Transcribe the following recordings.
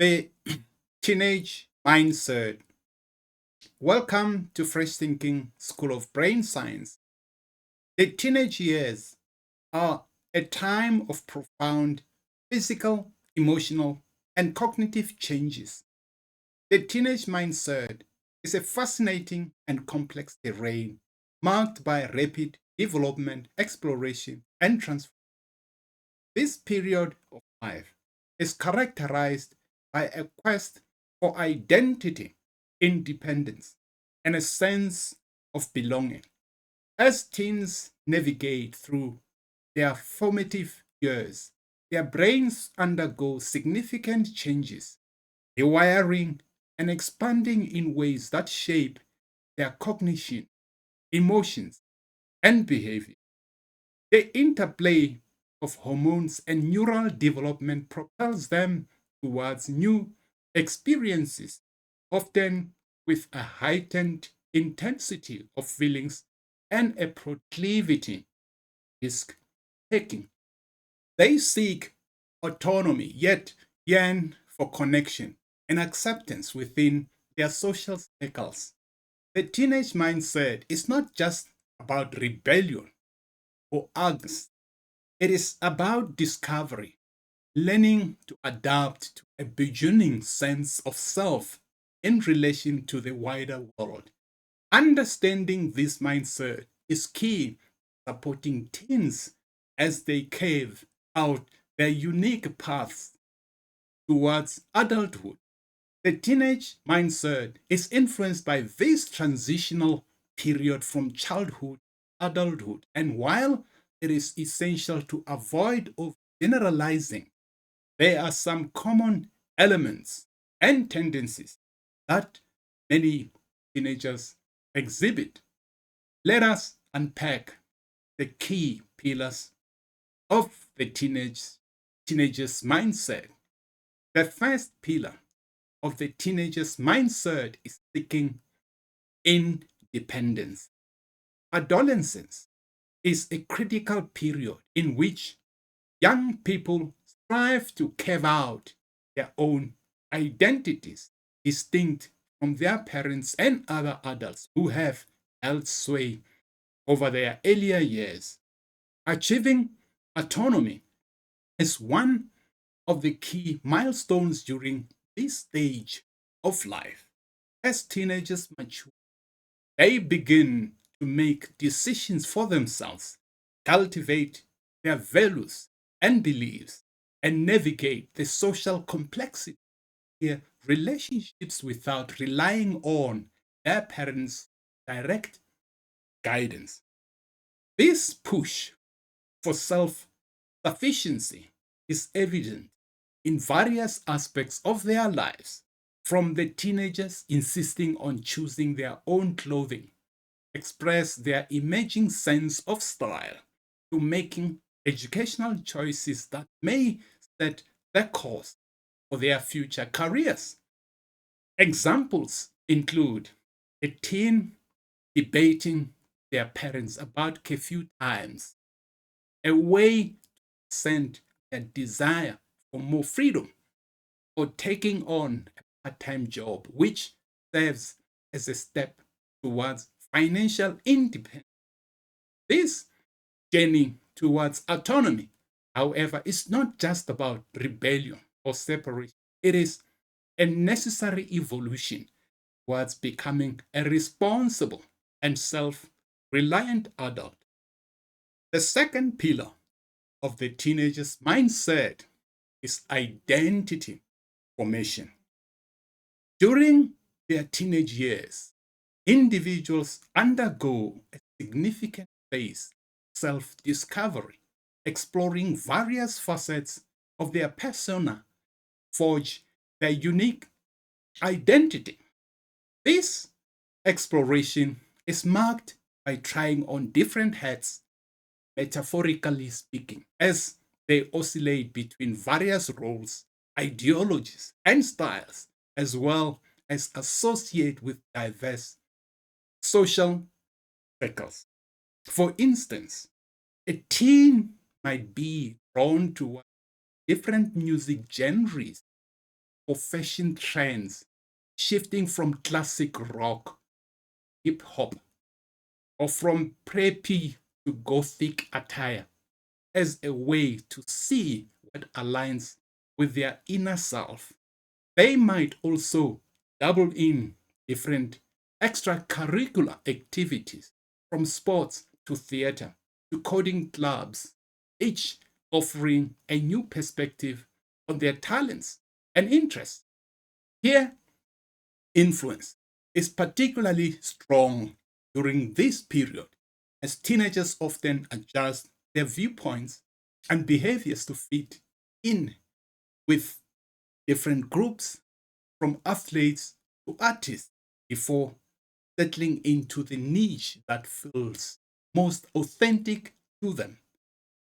The teenage mindset. Welcome to Fresh Thinking School of Brain Science. The teenage years are a time of profound physical, emotional, and cognitive changes. The teenage mindset is a fascinating and complex terrain marked by rapid development, exploration, and transformation. This period of life is characterized by a quest for identity, independence, and a sense of belonging. As teens navigate through their formative years, their brains undergo significant changes, rewiring and expanding in ways that shape their cognition, emotions, and behavior. The interplay of hormones and neural development propels them towards new experiences, often with a heightened intensity of feelings and a proclivity risk taking. They seek autonomy, yet yearn for connection and acceptance within their social circles. The teenage mindset is not just about rebellion or angst. It is about discovery, learning to adapt to a burgeoning sense of self in relation to the wider world. Understanding this mindset is key supporting teens as they carve out their unique paths towards adulthood. The teenage mindset is influenced by this transitional period from childhood to adulthood. And while it is essential to avoid generalizing, there are some common elements and tendencies that many teenagers exhibit. Let us unpack the key pillars of the teenager's mindset. The first pillar of the teenager's mindset is seeking independence. Adolescence is a critical period in which young people strive to carve out their own identities, distinct from their parents and other adults who have held sway over their earlier years. Achieving autonomy is one of the key milestones during this stage of life. As teenagers mature, they begin to make decisions for themselves, cultivate their values and beliefs, and navigate the social complexity of their relationships without relying on their parents' direct guidance. This push for self sufficiency is evident in various aspects of their lives, from the teenagers insisting on choosing their own clothing, express their emerging sense of style, to making educational choices that may set the course for their future careers. Examples include a teen debating their parents about curfew times, a way to send a desire for more freedom, or taking on a part time job, which serves as a step towards financial independence. This journey towards autonomy, however, is not just about rebellion or separation, it is a necessary evolution towards becoming a responsible and self reliant adult. The second pillar of the teenager's mindset is identity formation. During their teenage years, individuals undergo a significant phase of self discovery, exploring various facets of their persona, forge their unique identity. This exploration is marked by trying on different hats, metaphorically speaking, as they oscillate between various roles, ideologies, and styles, as well as associate with diverse social circles. For instance, a teen might be drawn to different music genres for fashion trends, shifting from classic rock, hip hop, or from preppy to gothic attire as a way to see what aligns with their inner self. They might also double in different extracurricular activities, from sports to theater to coding clubs, each offering a new perspective on their talents and interests. Here, influence is particularly strong during this period, as teenagers often adjust their viewpoints and behaviors to fit in with different groups, from athletes to artists, before settling into the niche that feels most authentic to them.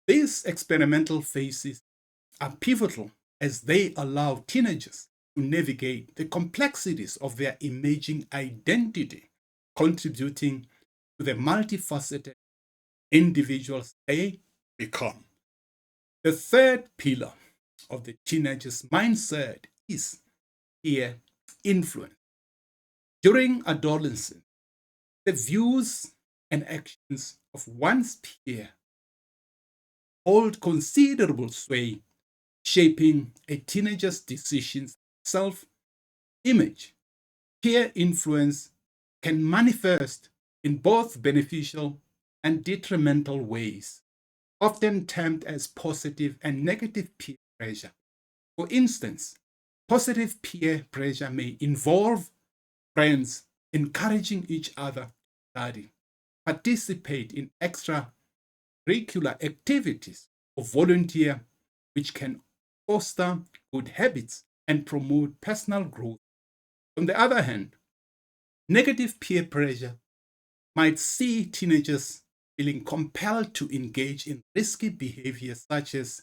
These experimental phases are pivotal as they allow teenagers to navigate the complexities of their emerging identity, contributing to the multifaceted individuals they become. The third pillar of the teenager's mindset is peer influence. During adolescence, the views and actions of one's peer hold considerable sway, shaping a teenager's decisions, self image. Peer influence can manifest in both beneficial and detrimental ways, often termed as positive and negative peer pressure. For instance, positive peer pressure may involve friends encouraging each other to study, participate in extracurricular activities, or volunteer, which can foster good habits and promote personal growth. On the other hand, negative peer pressure might see teenagers feeling compelled to engage in risky behaviors such as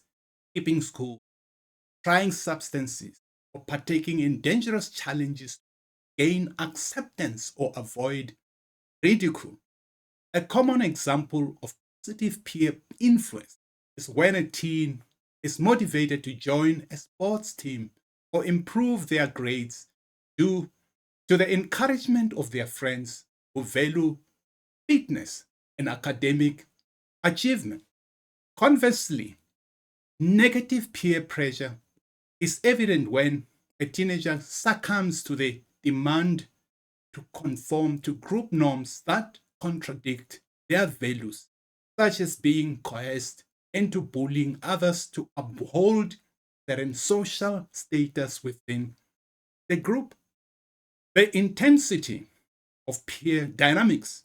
skipping school, trying substances, or partaking in dangerous challenges to gain acceptance or avoid ridicule. A common example of positive peer influence is when a teen is motivated to join a sports team or improve their grades due to the encouragement of their friends who value fitness and academic achievement. Conversely, negative peer pressure is evident when a teenager succumbs to the demand to conform to group norms that contradict their values, such as being coerced into bullying others to uphold certain social status within the group. The intensity of peer dynamics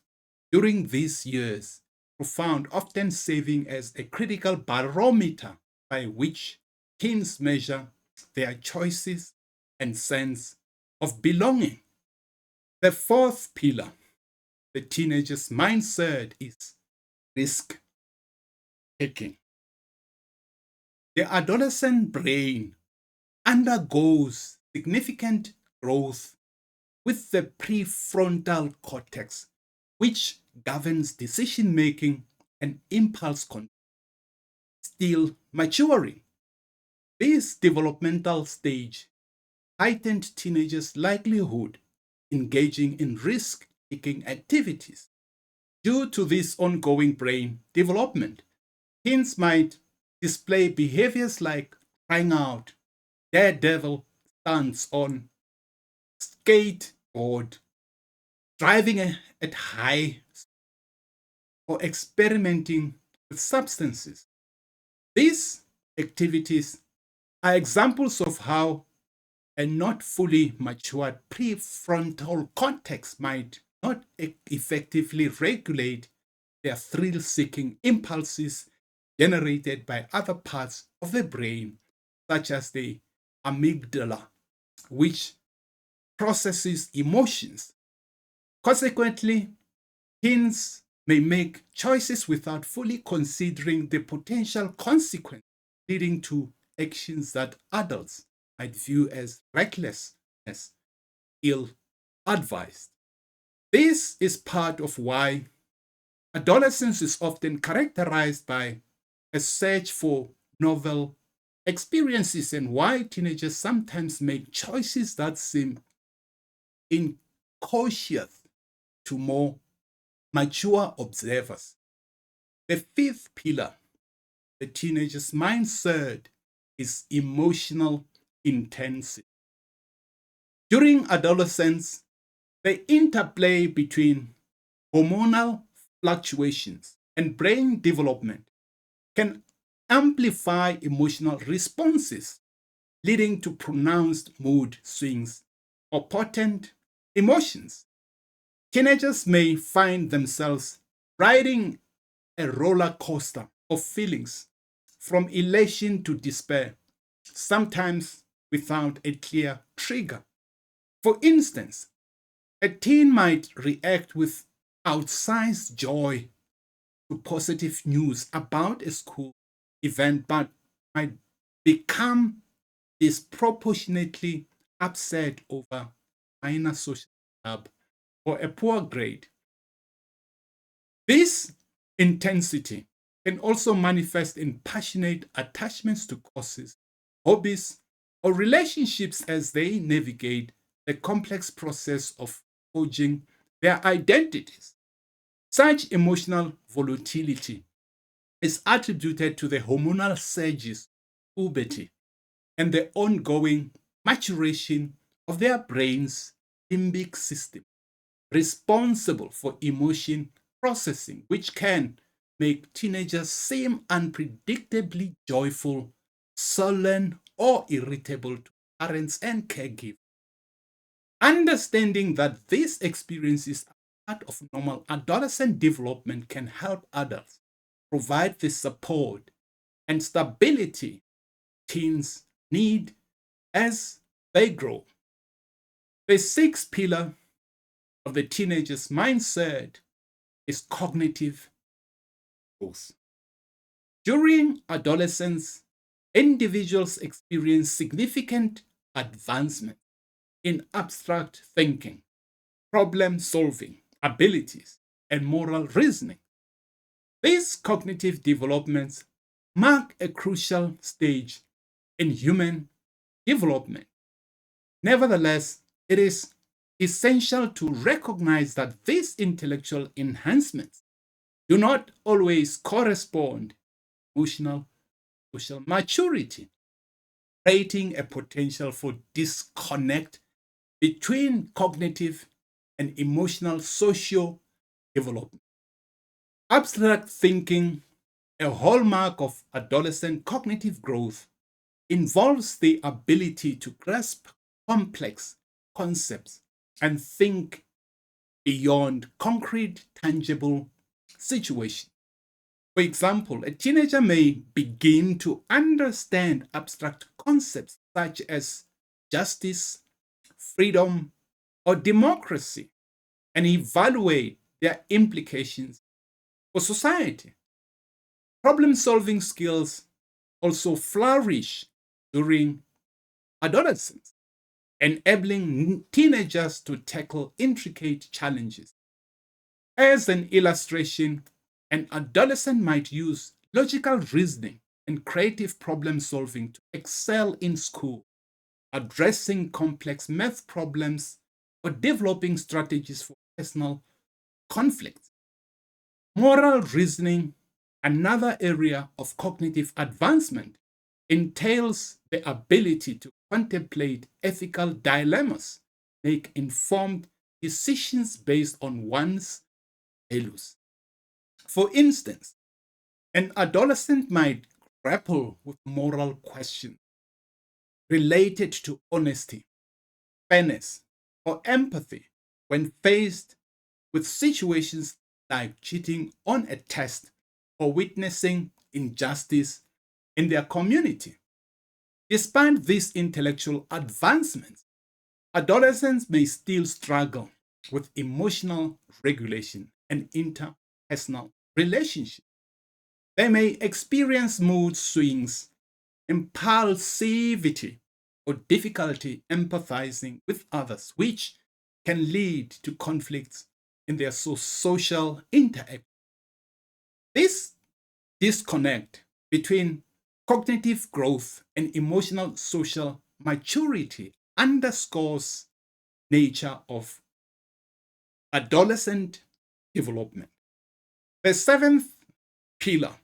during these years profound, often serving as a critical barometer by which teens measure their choices and sense of belonging. The fourth pillar, the teenager's mindset, is risk taking. The adolescent brain undergoes significant growth with the prefrontal cortex, which governs decision making and impulse control, still maturing. This developmental stage heightened teenagers' likelihood engaging in risk taking activities. Due to this ongoing brain development, teens might display behaviors like trying out daredevil stunts on skateboard, driving at high, or experimenting with substances. These activities are examples of how a not fully matured prefrontal cortex might not effectively regulate their thrill seeking impulses generated by other parts of the brain, such as the amygdala, which processes emotions. Consequently, teens may make choices without fully considering the potential consequences, leading to actions that adults might view as recklessness, ill advised. This is part of why adolescence is often characterized by a search for novel experiences and why teenagers sometimes make choices that seem incautious to more mature observers. The fifth pillar, the teenager's mindset, is emotional intensity. During adolescence, the interplay between hormonal fluctuations and brain development can amplify emotional responses, leading to pronounced mood swings or potent emotions. Teenagers may find themselves riding a roller coaster of feelings from elation to despair, sometimes without a clear trigger. For instance, a teen might react with outsized joy to positive news about a school event, but might become disproportionately upset over minor social club or a poor grade. This intensity can also manifest in passionate attachments to causes, hobbies, or relationships as they navigate the complex process of forging their identities. Such emotional volatility is attributed to the hormonal surges, puberty, and the ongoing maturation of their brain's limbic system, responsible for emotion processing, which can make teenagers seem unpredictably joyful, sullen, or irritable to parents and caregivers. Understanding that these experiences are part of normal adolescent development can help adults provide the support and stability teens need as they grow. The sixth pillar of the teenager's mindset is cognitive growth. During adolescence, individuals experience significant advancement in abstract thinking, problem solving abilities, and moral reasoning. These cognitive developments mark a crucial stage in human development. Nevertheless, it is essential to recognize that these intellectual enhancements do not always correspond to emotional social maturity, creating a potential for disconnect between cognitive and emotional social development. Abstract thinking, a hallmark of adolescent cognitive growth, involves the ability to grasp complex concepts and think beyond concrete, tangible situations. For example, a teenager may begin to understand abstract concepts such as justice, freedom, or democracy and evaluate their implications for society. Problem solving skills also flourish during adolescence, enabling teenagers to tackle intricate challenges. As an illustration, an adolescent might use logical reasoning and creative problem solving to excel in school, addressing complex math problems or developing strategies for personal conflicts. Moral reasoning, another area of cognitive advancement, entails the ability to contemplate ethical dilemmas, make informed decisions based on one's values. For instance, an adolescent might grapple with moral questions related to honesty, fairness, or empathy when faced with situations like cheating on a test or witnessing injustice in their community. Despite these intellectual advancements, adolescents may still struggle with emotional regulation and interpersonal relationships. They may experience mood swings, impulsivity, or difficulty empathizing with others, which can lead to conflicts in their social interaction. This disconnect between Cognitive growth and emotional social maturity underscores nature of adolescent development. The seventh pillar,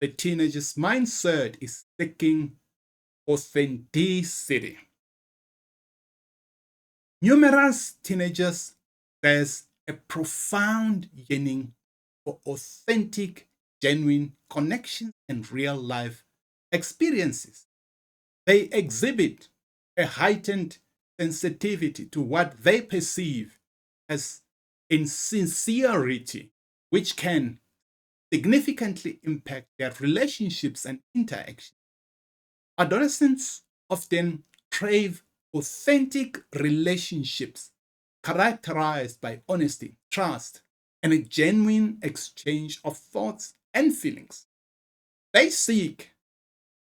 the teenager's mindset, is seeking authenticity. Numerous teenagers express a profound yearning for authentic, genuine connections and real life experiences. They exhibit a heightened sensitivity to what they perceive as insincerity, which can significantly impact their relationships and interactions. Adolescents often crave authentic relationships characterized by honesty, trust, and a genuine exchange of thoughts and feelings. They seek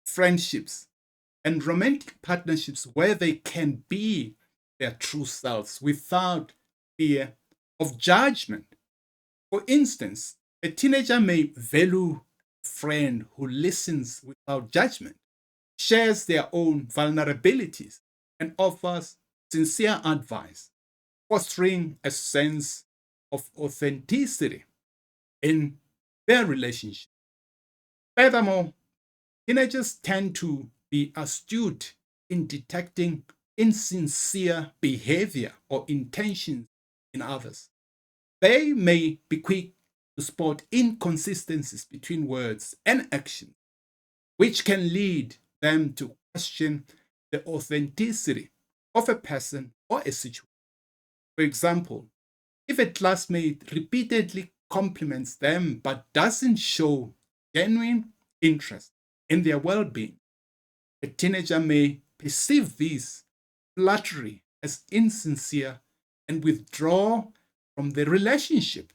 friendships and romantic partnerships where they can be their true selves without fear of judgment. For instance, a teenager may value a friend who listens without judgment, shares their own vulnerabilities, and offers sincere advice, fostering a sense of authenticity in their relationship. Furthermore, teenagers tend to be astute in detecting insincere behavior or intentions in others. They may be quick to spot inconsistencies between words and actions, which can lead them to question the authenticity of a person or a situation. For example, if a classmate repeatedly compliments them but doesn't show genuine interest in their well being, a teenager may perceive this flattery as insincere and withdraw from the relationship.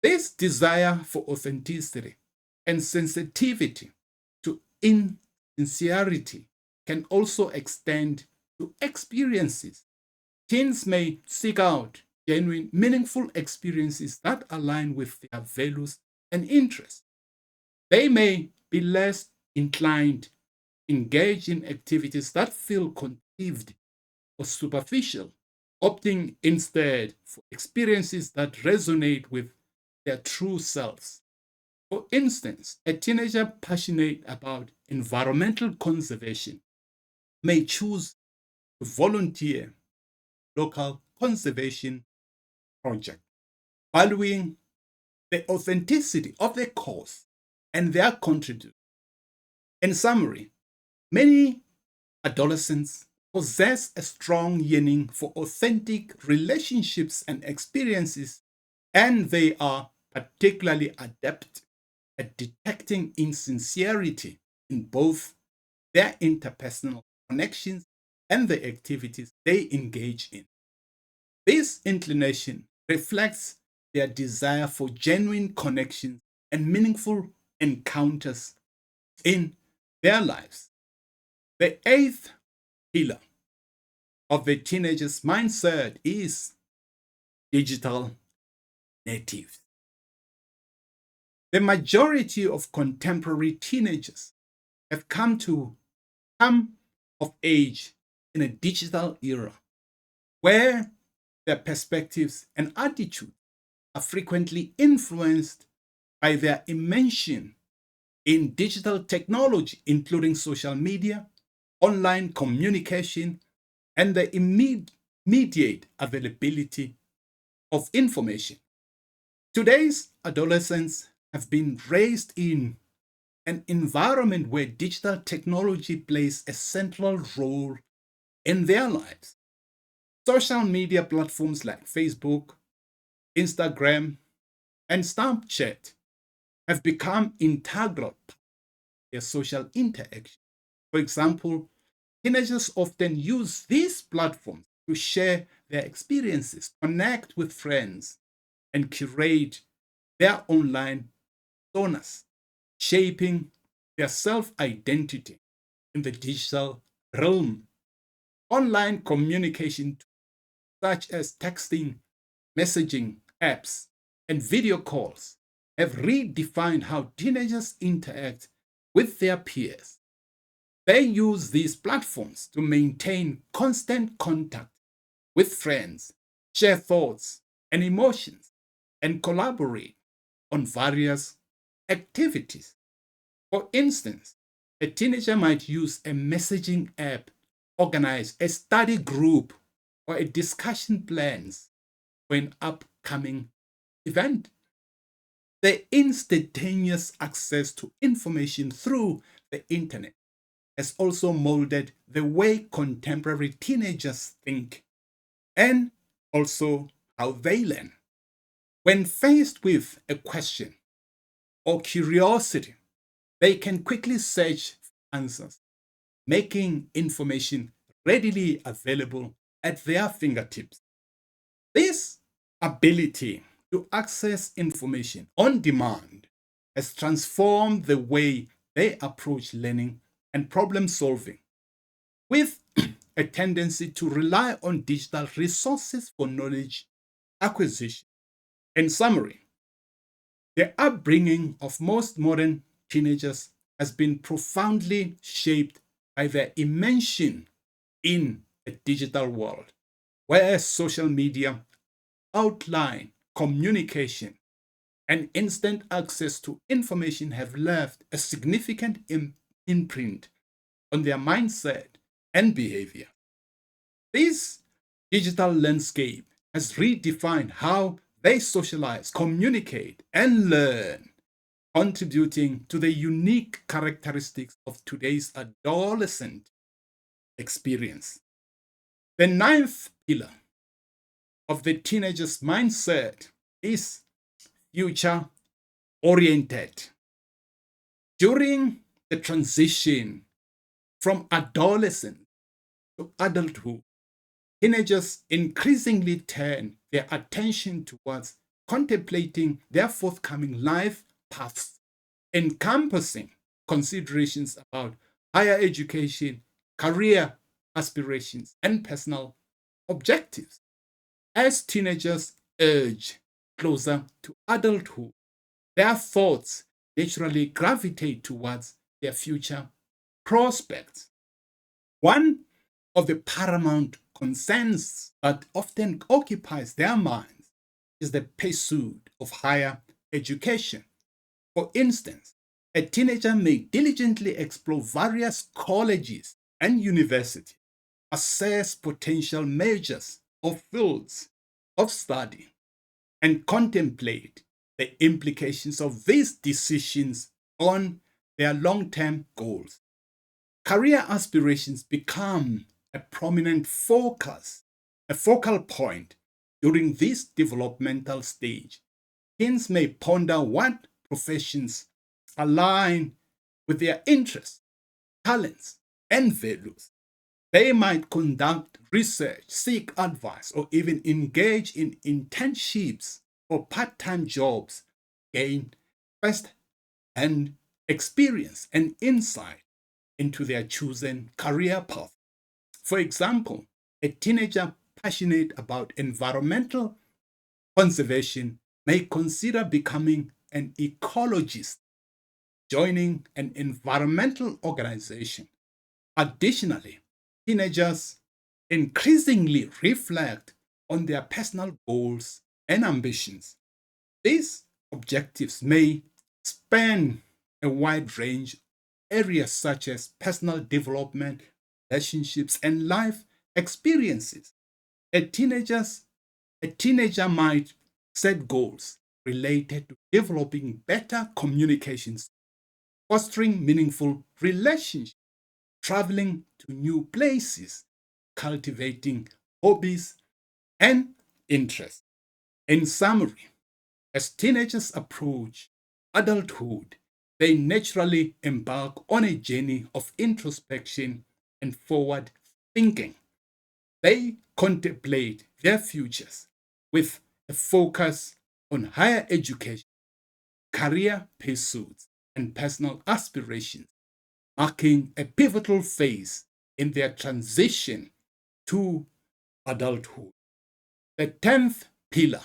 This desire for authenticity and sensitivity to insincerity can also extend to experiences. Teens may seek out genuine, meaningful experiences that align with their values and interests. They may be less inclined to engage in activities that feel conceived or superficial, opting instead for experiences that resonate with their true selves. For instance, a teenager passionate about environmental conservation may choose to volunteer local conservation project, valuing the authenticity of their cause and their contribution. In summary, many adolescents possess a strong yearning for authentic relationships and experiences, and they are particularly adept at detecting insincerity in both their interpersonal connections and the activities they engage in. This inclination reflects their desire for genuine connections and meaningful encounters in their lives. The eighth pillar of the teenager's mindset is digital natives. The majority of contemporary teenagers have come of age in a digital era where their perspectives and attitudes are frequently influenced by their immersion in digital technology, including social media, online communication, and the immediate availability of information. Today's adolescents have been raised in an environment where digital technology plays a central role in their lives. Social media platforms like Facebook, Instagram, and Snapchat have become integral to their social interaction. For example, teenagers often use these platforms to share their experiences, connect with friends, and curate their online personas, shaping their self identity in the digital realm. Online communication, such as texting, messaging apps, and video calls, have redefined how teenagers interact with their peers. They use these platforms to maintain constant contact with friends, share thoughts and emotions, and collaborate on various activities. For instance, a teenager might use a messaging app, organize a study group, or a discussion plans for an upcoming event. The instantaneous access to information through the internet has also molded the way contemporary teenagers think and also how they learn. When faced with a question or curiosity, they can quickly search for answers, making information readily available at their fingertips. This ability to access information on demand has transformed the way they approach learning and problem solving, with a tendency to rely on digital resources for knowledge acquisition. In summary, the upbringing of most modern teenagers has been profoundly shaped by their immersion in a digital world, where social media outline communication and instant access to information have left a significant imprint on their mindset and behavior. This digital landscape has redefined how they socialize, communicate, and learn, contributing to the unique characteristics of today's adolescent experience. The ninth pillar of the teenager's mindset is future oriented. During the transition from adolescence to adulthood, teenagers increasingly turn their attention towards contemplating their forthcoming life paths, encompassing considerations about higher education, career aspirations, and personal objectives. As teenagers age closer to adulthood, their thoughts naturally gravitate towards their future prospects. One of the paramount concerns that often occupies their minds is the pursuit of higher education. For instance, a teenager may diligently explore various colleges and universities, assess potential majors or fields of study, and contemplate the implications of these decisions on their long term goals. Career aspirations become a prominent focus, a focal point during this developmental stage. Teens may ponder what professions align with their interests, talents, and values. They might conduct research, seek advice, or even engage in internships or part time jobs, gain first hand experience and insight into their chosen career path. For example, a teenager passionate about environmental conservation may consider becoming an ecologist, joining an environmental organization. Additionally, teenagers increasingly reflect on their personal goals and ambitions. These objectives may span a wide range of areas such as personal development, relationships, and life experiences. A, teenagers, a teenager might set goals related to developing better communications, fostering meaningful relationships, traveling to new places, cultivating hobbies and interests. In summary, as teenagers approach adulthood, they naturally embark on a journey of introspection and forward thinking. They contemplate their futures with a focus on higher education, career pursuits, and personal aspirations, marking a pivotal phase in their transition to adulthood. The 10th pillar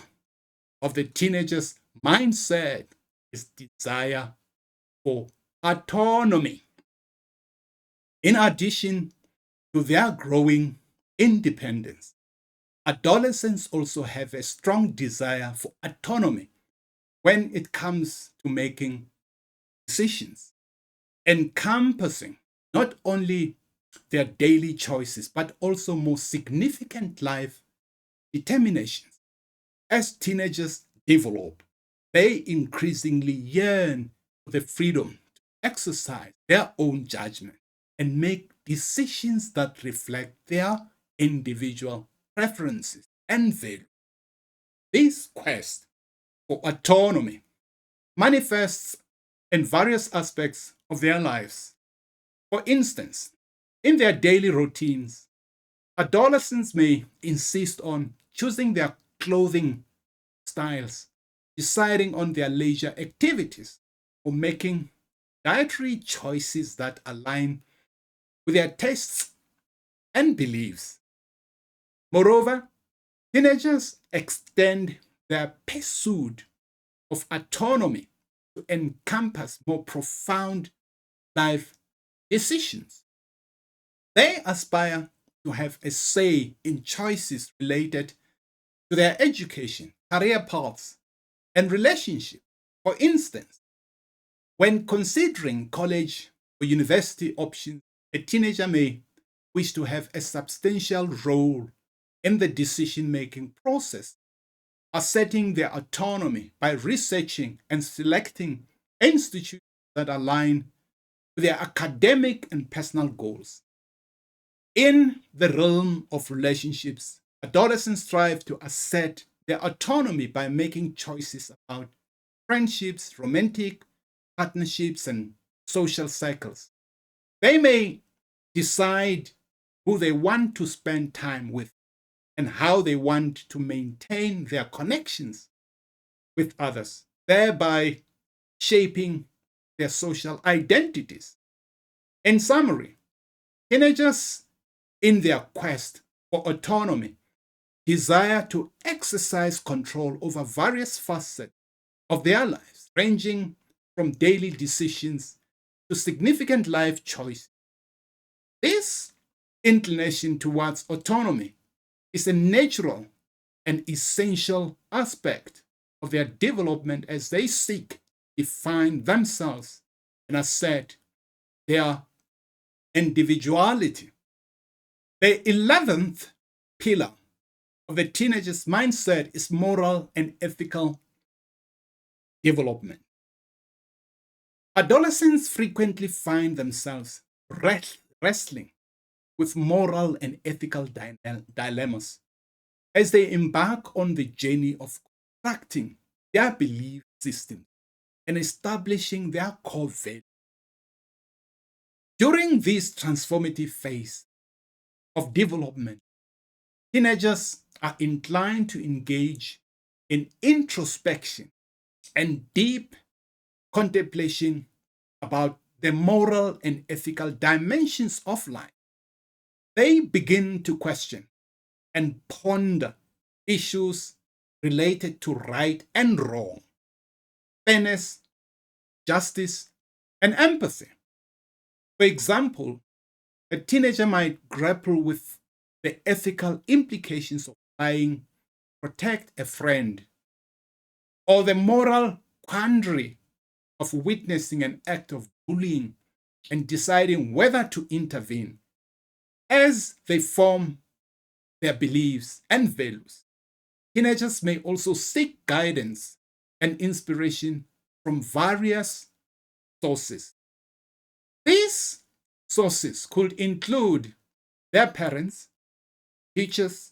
of the teenager's mindset is desire for autonomy. In addition to their growing independence, adolescents also have a strong desire for autonomy when it comes to making decisions, encompassing not only their daily choices, but also more significant life determinations. As teenagers develop, they increasingly yearn for the freedom to exercise their own judgment and make decisions that reflect their individual preferences and values. This quest for autonomy manifests in various aspects of their lives. For instance, in their daily routines, adolescents may insist on choosing their clothing styles, deciding on their leisure activities, or making dietary choices that align with their tastes and beliefs. Moreover, teenagers extend their pursuit of autonomy to encompass more profound life decisions. They aspire to have a say in choices related to their education, career paths, and relationships. For instance, when considering college or university options, a teenager may wish to have a substantial role in the decision making process, asserting their autonomy by researching and selecting institutes that align with their academic and personal goals. In the realm of relationships, adolescents strive to assert their autonomy by making choices about friendships, romantic partnerships, and social cycles. They may decide who they want to spend time with and how they want to maintain their connections with others, thereby shaping their social identities. In summary, teenagers, in their quest for autonomy, desire to exercise control over various facets of their lives, ranging from daily decisions to significant life choices. This inclination towards autonomy is a natural and essential aspect of their development as they seek to define themselves and assert their individuality. The 11th pillar of the teenager's mindset is moral and ethical development. Adolescents frequently find themselves wrestling with moral and ethical dilemmas as they embark on the journey of constructing their belief system and establishing their core values. During this transformative phase of development, teenagers are inclined to engage in introspection and deep contemplation about the moral and ethical dimensions of life. They begin to question and ponder issues related to right and wrong, fairness, justice, and empathy. For example, a teenager might grapple with the ethical implications of lying, protect a friend, or the moral quandary of witnessing an act of bullying and deciding whether to intervene. As they form their beliefs and values, teenagers may also seek guidance and inspiration from various sources. These sources could include their parents, teachers,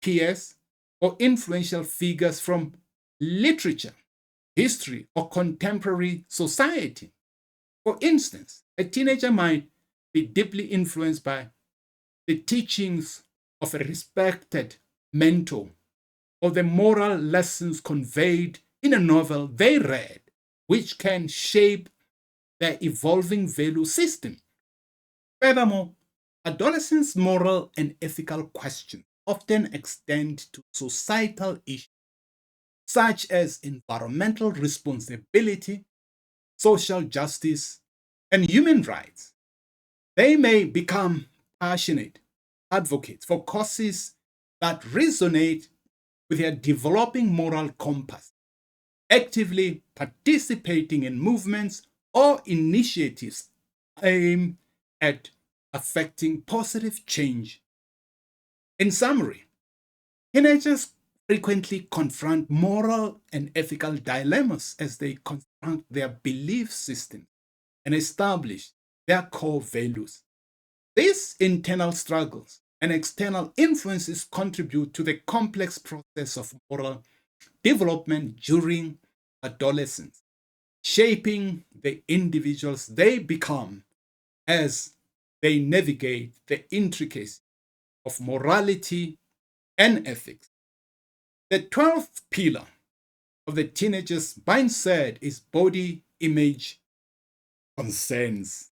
peers, or influential figures from literature, history, or contemporary society. For instance, a teenager might be deeply influenced by the teachings of a respected mentor or the moral lessons conveyed in a novel they read, which can shape their evolving value system. Furthermore, adolescents' moral and ethical questions often extend to societal issues such as environmental responsibility, social justice, and human rights. They may become passionate advocates for causes that resonate with their developing moral compass, actively participating in movements or initiatives aimed at affecting positive change. In summary, teenagers frequently confront moral and ethical dilemmas as they confront their belief system and establish their core values. These internal struggles and external influences contribute to the complex process of moral development during adolescence, shaping the individuals they become as they navigate the intricacies of morality and ethics. The 12th pillar of the teenager's mindset is body image concerns.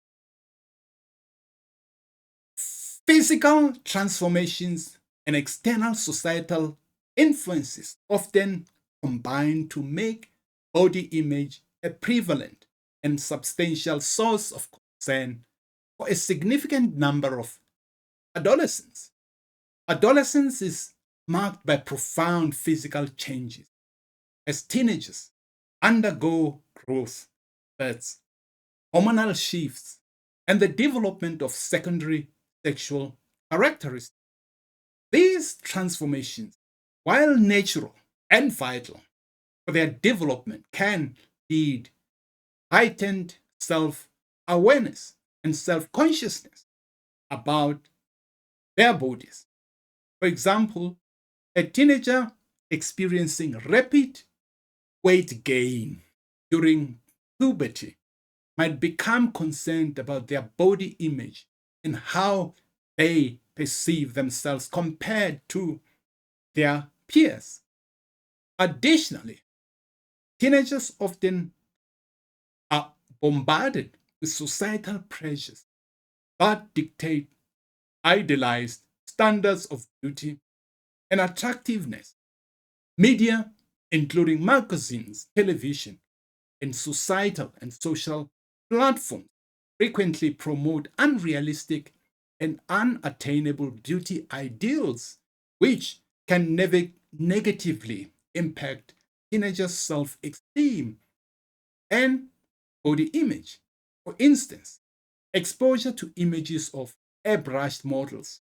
Physical transformations and external societal influences often combine to make body image a prevalent and substantial source of concern for a significant number of adolescents. Adolescence is marked by profound physical changes as teenagers undergo growth spurts, hormonal shifts, and the development of secondary sexual characteristics. These transformations, while natural and vital for their development, can lead heightened self awareness and self consciousness about their bodies. For example, a teenager experiencing rapid weight gain during puberty might become concerned about their body image and how they perceive themselves compared to their peers. Additionally, teenagers often are bombarded with societal pressures that dictate idealized standards of beauty and attractiveness. Media, including magazines, television, and societal and social platforms, frequently promote unrealistic and unattainable beauty ideals, which can negatively impact teenagers' self esteem and body image. For instance, exposure to images of airbrushed models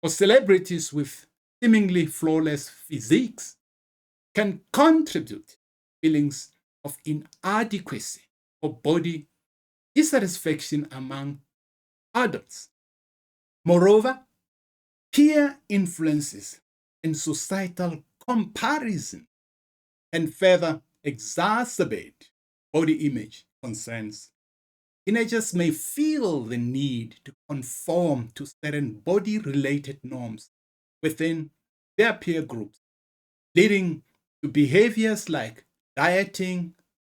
or celebrities with seemingly flawless physiques can contribute feelings of inadequacy or body dissatisfaction among adults. Moreover, peer influences and societal comparison can further exacerbate body image concerns. Teenagers may feel the need to conform to certain body related norms within their peer groups, leading to behaviors like dieting,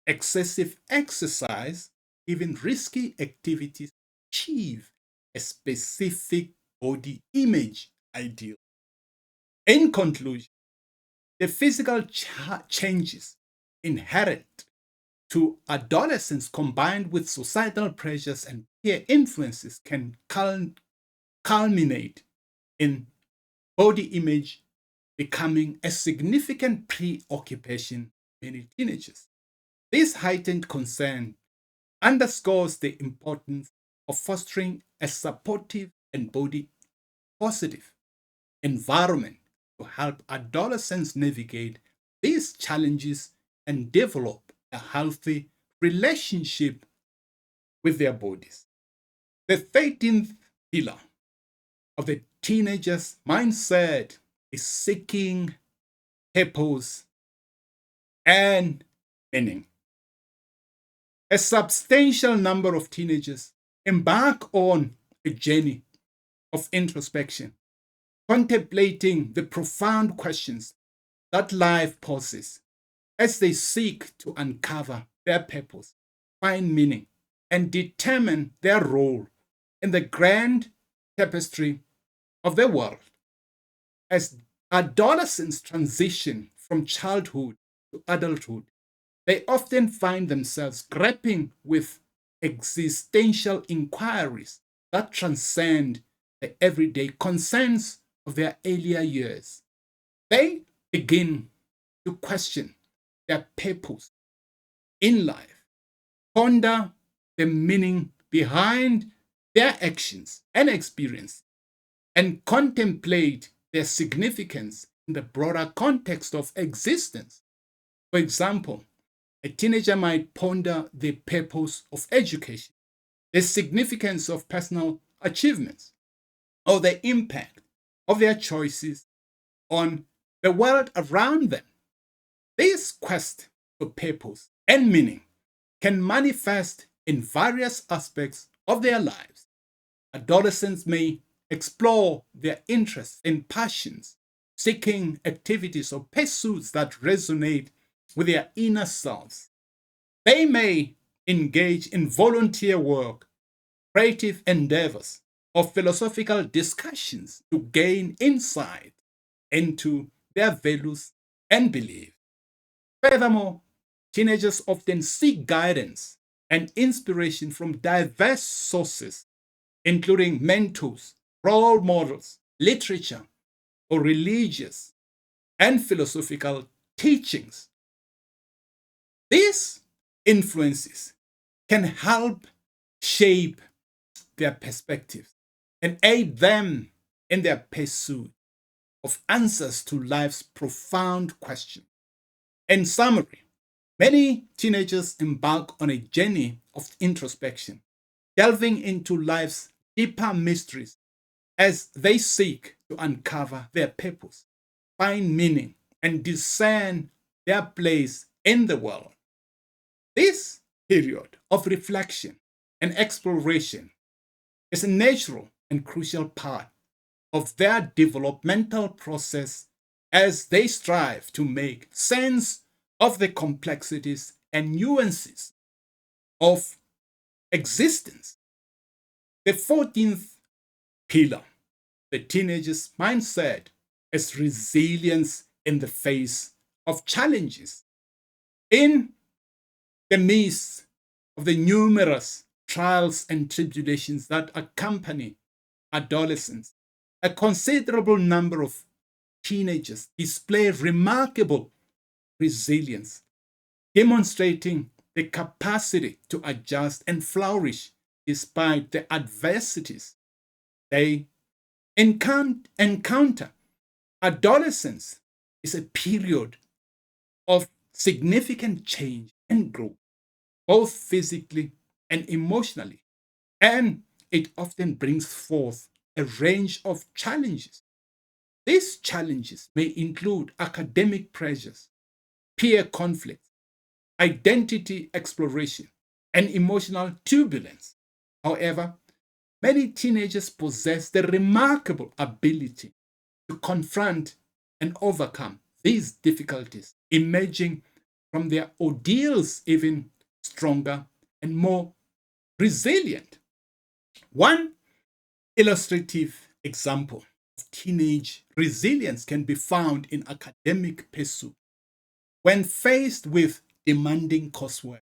excessive exercise, even risky activities to achieve a specific body image ideal. In conclusion, the physical changes inherent to adolescence combined with societal pressures and peer influences can culminate in body image becoming a significant preoccupation for many teenagers. This heightened concern underscores the importance of fostering a supportive and body positive environment to help adolescents navigate these challenges and develop a healthy relationship with their bodies. The 13th pillar of the teenager's mindset is seeking purpose and meaning. A substantial number of teenagers embark on a journey of introspection, contemplating the profound questions that life poses as they seek to uncover their purpose, find meaning, and determine their role in the grand tapestry of the world. As adolescents transition from childhood to adulthood, they often find themselves grappling with existential inquiries that transcend the everyday concerns of their earlier years. They begin to question their purpose in life, ponder the meaning behind their actions and experience, and contemplate their significance in the broader context of existence. For example, a teenager might ponder the purpose of education, the significance of personal achievements, or the impact of their choices on the world around them. This quest for purpose and meaning can manifest in various aspects of their lives. Adolescents may explore their interests and passions, seeking activities or pursuits that resonate with their inner selves. They may engage in volunteer work, creative endeavors, or philosophical discussions to gain insight into their values and beliefs. Furthermore, teenagers often seek guidance and inspiration from diverse sources, including mentors, role models, literature, or religious and philosophical teachings. These influences can help shape their perspectives and aid them in their pursuit of answers to life's profound questions. In summary, many teenagers embark on a journey of introspection, delving into life's deeper mysteries as they seek to uncover their purpose, find meaning, and discern their place in the world. This period of reflection and exploration is a natural and crucial part of their developmental process as they strive to make sense of the complexities and nuances of existence. The 14th pillar, the teenager's mindset, is resilience in the face of challenges. In the midst of the numerous trials and tribulations that accompany adolescence, a considerable number of teenagers display remarkable resilience, demonstrating the capacity to adjust and flourish despite the adversities they encounter. Adolescence is a period of significant change and growth, both physically and emotionally, and it often brings forth a range of challenges. These challenges may include academic pressures, peer conflict, identity exploration, and emotional turbulence. However, many teenagers possess the remarkable ability to confront and overcome these difficulties, emerging from their ordeals even stronger and more resilient. One illustrative example of teenage resilience can be found in academic pursuit. When faced with demanding coursework,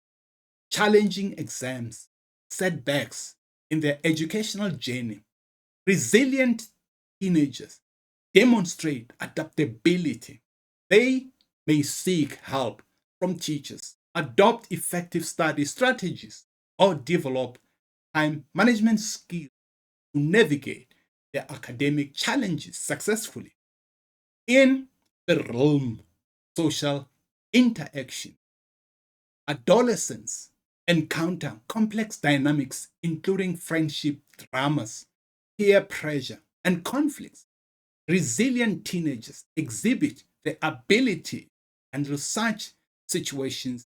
challenging exams, setbacks in their educational journey, resilient teenagers demonstrate adaptability. They may seek help from teachers, adopt effective study strategies, or develop time management skills to navigate their academic challenges successfully. In the realm of social interaction, adolescents encounter complex dynamics, including friendship dramas, peer pressure, and conflicts. Resilient teenagers exhibit the ability to handle such situations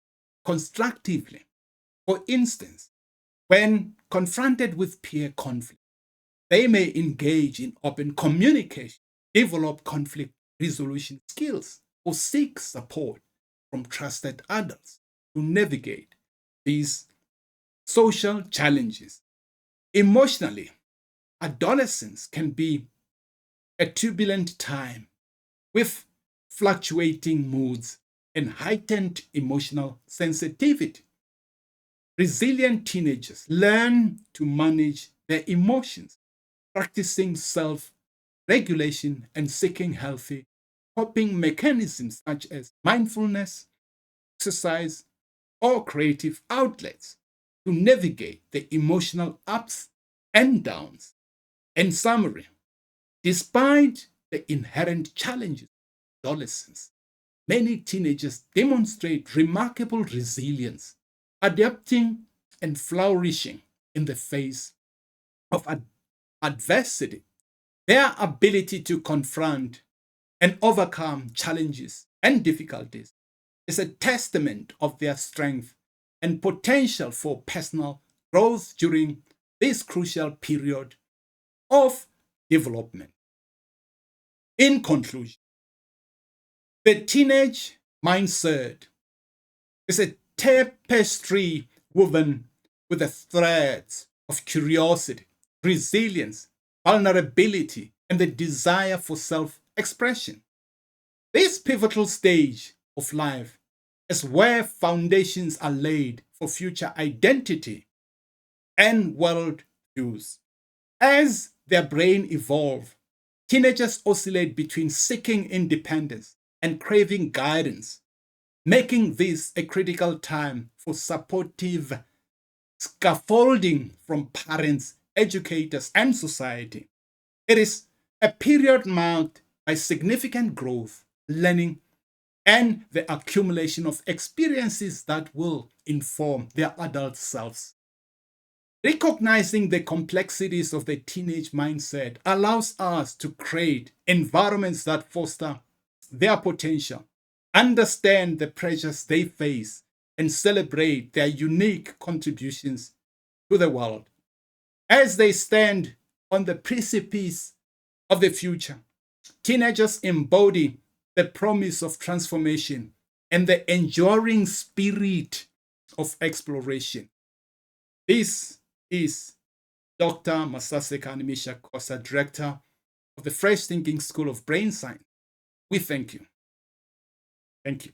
constructively. For instance, when confronted with peer conflict, they may engage in open communication, develop conflict resolution skills, or seek support from trusted adults to navigate these social challenges. Emotionally, adolescence can be a turbulent time with fluctuating moods and heightened emotional sensitivity. Resilient teenagers learn to manage their emotions, practicing self regulation and seeking healthy coping mechanisms such as mindfulness, exercise, or creative outlets to navigate the emotional ups and downs. In summary, despite the inherent challenges of adolescence, many teenagers demonstrate remarkable resilience, adapting and flourishing in the face of adversity. Their ability to confront and overcome challenges and difficulties is a testament of their strength and potential for personal growth during this crucial period of development. In conclusion, the teenage mindset is a tapestry woven with the threads of curiosity, resilience, vulnerability, and the desire for self expression. This pivotal stage of life is where foundations are laid for future identity and world views. As their brain evolve, teenagers oscillate between seeking independence and craving guidance, making this a critical time for supportive scaffolding from parents, educators, and society. It is a period marked by significant growth, learning, and the accumulation of experiences that will inform their adult selves. Recognizing the complexities of the teenage mindset allows us to create environments that foster their potential, understand the pressures they face, and celebrate their unique contributions to the world. As they stand on the precipice of the future, teenagers embody the promise of transformation and the enduring spirit of exploration. This is Dr. Masase Animisha Kosa, Director of the Fresh Thinking School of Brain Science. We thank you. Thank you.